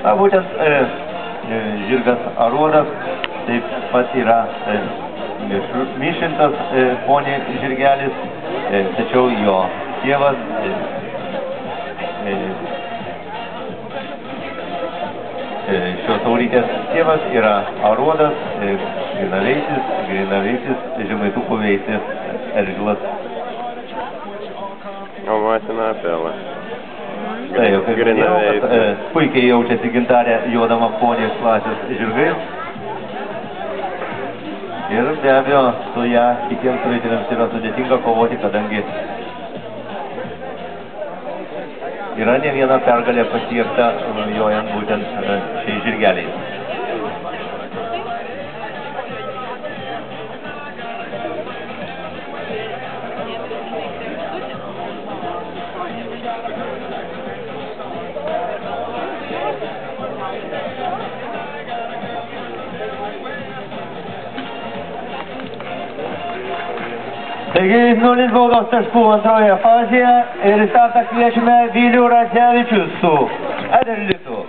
Na, būtent žirgas aruodas taip pat yra mišintas ponė žirgelis, tačiau jo tėvas šios taurytės tėvas yra aruodas, grinaveisis žemaitukų veisės eržlas. O mašina apėlė. Taip, kaip minėjau, kad puikiai jaučiasi Gintarė jodama ponės klasės žirgais. Ir be abejo, su ją kitiems raitiniams yra sudėtinga kovoti, kadangi yra ne viena pergalė pasiekta jojant būtent šiais žirgeliais. Taigi 0 baudos taškų antroje fazėje ir į startą kviečiame Vilių Radzevičių su Ederlitu.